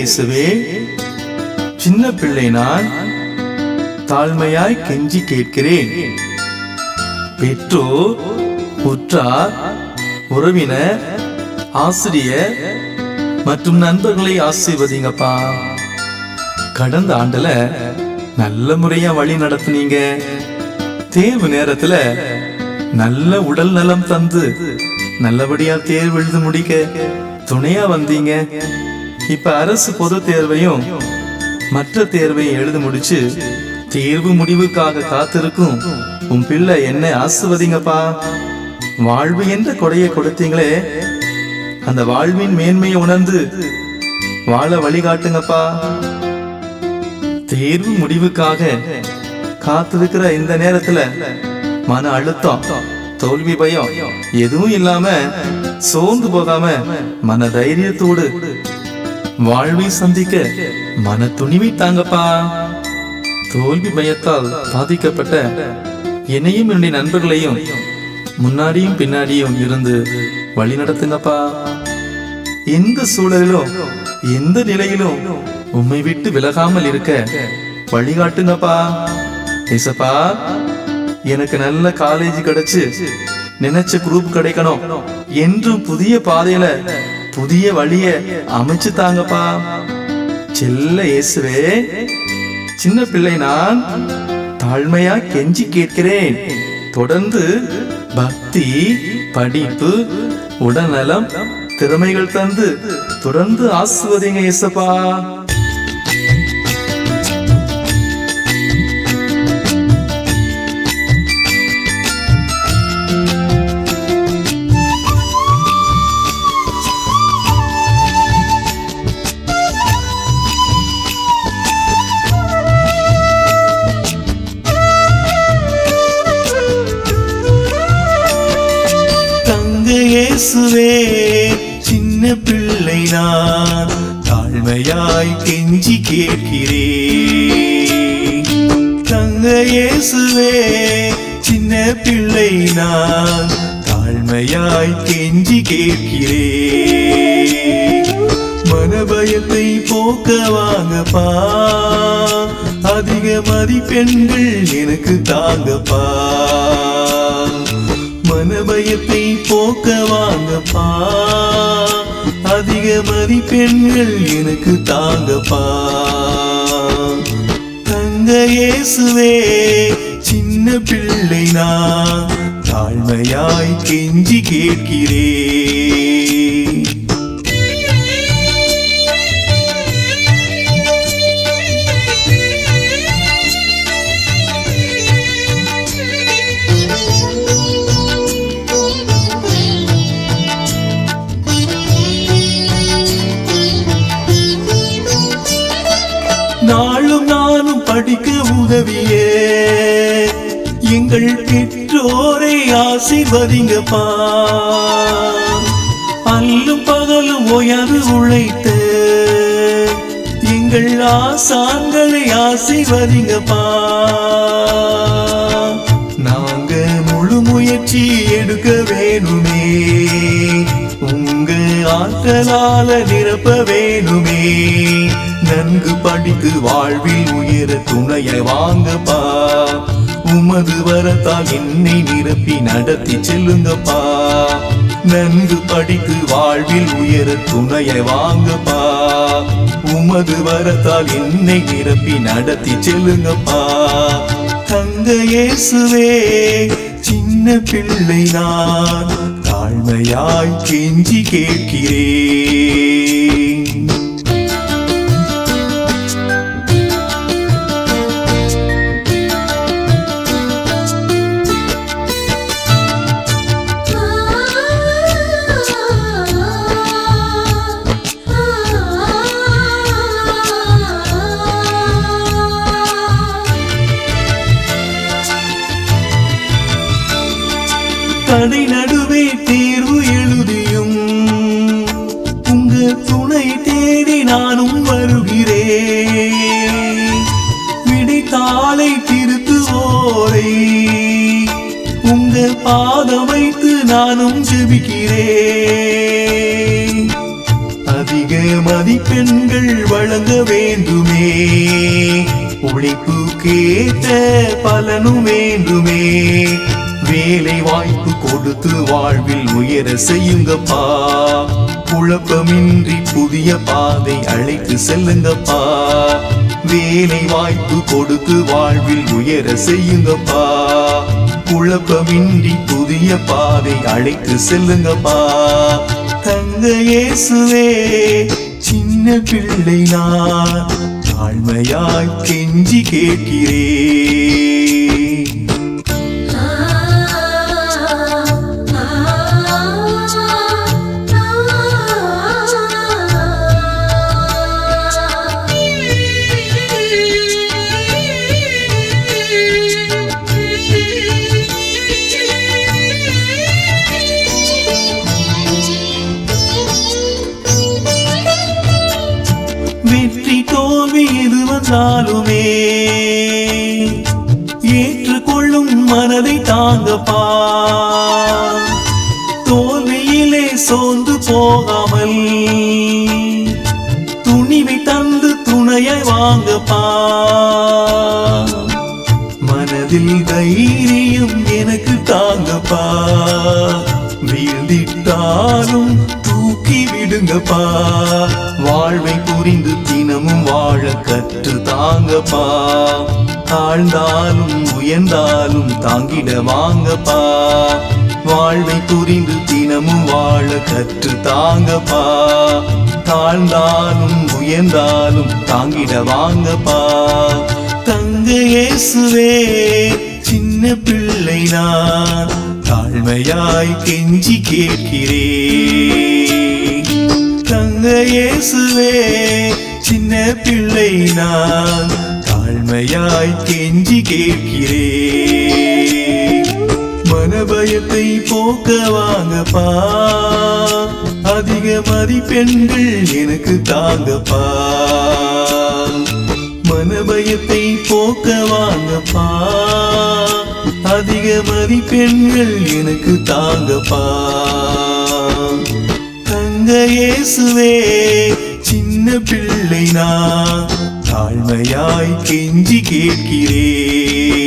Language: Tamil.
இயேசுவே, சின்ன பிள்ளை நான் தாழ்மையாய் கெஞ்சி கேட்கிறேன். பெற்றோர், உற்றார், உறவினர், ஆசிரியர் மற்றும் நண்பர்களை ஆசீர்வதிங்கப்பா. கடந்த ஆண்டுல நல்ல முறையா வழி நடத்துனீங்க. தேர்வு நேரத்துல நல்ல உடல் நலம் தந்து நல்லபடியா தேர்வு எழுத முடிக்க துணையா வந்தீங்க. இப்ப அரசு பொது தேர்வையும் மற்ற தேர்வையும் எழுத முடிச்சு தேர்வு முடிவுக்காக காத்திருக்கும் உன் பிள்ளை என்ன ஆசீர்வதிங்கப்பா. வாழ்வு என்ற கொடையை கொடுத்தீங்களே, அந்த வாழ்வின் மேன்மையை உணர்ந்து வாழ வழிகாட்டுங்கப்பா. தேர்வு முடிவுக்காக காத்திருக்கிற இந்த நேரத்துல மன அழுத்தம், தோல்வி பயம் எதுவும் இல்லாம சோர்ந்து போகாம மன தைரியத்தோடு வாழ்வை சந்திக்க மன துணிவை தாங்கப்பா. தோல்வி பயத்தால் பாதிக்கப்பட்ட என்னையும் என்னுடைய நண்பர்களையும் முன்னாடியும் பின்னாடியும் இருந்து வழி நடத்துங்கப்பா. எந்த சூழலிலும் எந்த நிலையிலும் உம்மை விட்டு விலகாமல் இருக்க வழிகாட்டுங்கப்பா. ஏசப்பா, எனக்கு நல்ல காலேஜ் கிடைச்சு நினைச்ச குரூப் கிடைக்கணும் என்றும் புதிய பாதையில புதிய வழிய அமைச்சு தாங்கப்பா. செல்ல இயேசுவே, சின்ன பிள்ளை நான் தாழ்மையா கெஞ்சி கேட்கிறேன். தொடர்ந்து பக்தி, படிப்பு, உடல்நலம், திறமைகள் தந்து தொடர்ந்து ஆசீர்வதிங்க இயேசப்பா. இயேசுவே, சின்ன பிள்ளை நான் தாழ்மையாய் கெஞ்சி கேட்கிறேன். தங்க இயேசுவே, சின்ன பிள்ளை நான் தாழ்மையாய் கெஞ்சி கேட்கிறேன். மனபயத்தை போக்க வாங்கப்பா, அதிக மதிப்பெண்கள் எனக்கு தாங்கப்பா. மனபயத்தை போக்க வாங்கப்பா, அதிக மதிப்பெண்கள் எனக்கு தாங்கப்பா. தங்க இயேசுவே, சின்ன பிள்ளை நான் தாழ்மையாய் கெஞ்சி கேட்கிறேன். நாளும் நானும் படிக்க உதவியே எங்கள் பெற்றோரை ஆசீர்வதிங்கப்பா. அல்லும் பகலும் உயர்வு உழைத்த எங்கள் ஆசான்களை ஆசீர்வதிங்கப்பா. நாங்க முழு முயற்சி எடுக்க வேணுமே, உங்க ஆற்றலால நிரப்ப வேணுமே. நன்கு படித்து வாழ்வில் உயர துணையை வாங்கப்பா. உமது வரத்தால் என்னை நிரப்பி நடத்தி செல்லுங்கப்பா. நன்கு படித்து வாழ்வில் உயர துணையை வாங்கப்பா. உமது வரத்தால் என்னை நிரப்பி நடத்தி செல்லுங்கப்பா. தங்க இயேசுவே, சின்ன பிள்ளை நான் தாழ்மையாய் கெஞ்சி கேட்கிறேன். கடை நடுவே தேர்வு எழுதியும் உங்க துணை தேடி நானும் வருகிறேன். விடைத்தாளை திருத்துவோரை உங்க பாதம் வைத்து நானும் ஜெபிக்கிறேன். அதிக மதிப்பெண்கள் வழங்க வேண்டுமே, உழைப்புக்கேற்ற பலனும் வேண்டுமே. வேலை வாய்ப்பு கொடுத்து வாழ்வில் உயர செய்யுங்கப்பா, குழப்பமின்றி புதிய பாதை அழைத்து செல்லுங்கப்பா. வேலை வாய்ப்பு கொடுத்து வாழ்வில் உயர செய்யுங்கப்பா, குழப்பமின்றி புதிய பாதை அழைத்து செல்லுங்கப்பா. தங்க இயேசுவே சின்ன பிள்ளை நான் தாழ்மையாய் கெஞ்சி கேட்கிறேன். வெற்றி தோல்வி எது வந்தாலுமே ஏற்றுக்கொள்ளும் மனதை தாங்கப்பா, தோல்வியிலே சோர்ந்து போகாமல் துணிவை தந்து துணையை வாங்கப்பா. மனதில் தைரியம் எனக்கு தாங்கப்பா, வீழ்ந்திட்டாலும் தூக்கி விடுங்கப்பா. வாழ்வை புரிந்து தினமும் வாழ கற்று தாங்கப்பா, தாழ்ந்தாலும் உயர்ந்தாலும் தாங்கிட வாங்கப்பா. வாழ்வை புரிந்து தினமும் வாழ கற்று தாங்கப்பா, தாழ்ந்தாலும் உயர்ந்தாலும் தாங்கிட வாங்கப்பா. தங்க இயேசுவே சின்ன பிள்ளை நான் தாழ்மையாய் கெஞ்சி கேட்கிறேன். தங்க இயேசுவே சின்ன பிள்ளை நான் தாழ்மையாய் கெஞ்சி கேட்கிறேன். மனபயத்தை போக்க வாங்கப்பா, அதிக மதிப்பெண்கள் எனக்கு தாங்கப்பா. மனபயத்தை போக்க வாங்கப்பா, அதிக மதிப்பெண்கள் எனக்கு தாங்கப்பா. தங்க இயேசுவே சின்ன பிள்ளை நான் தாழ்மையாய் கெஞ்சி கேட்கிறேன்.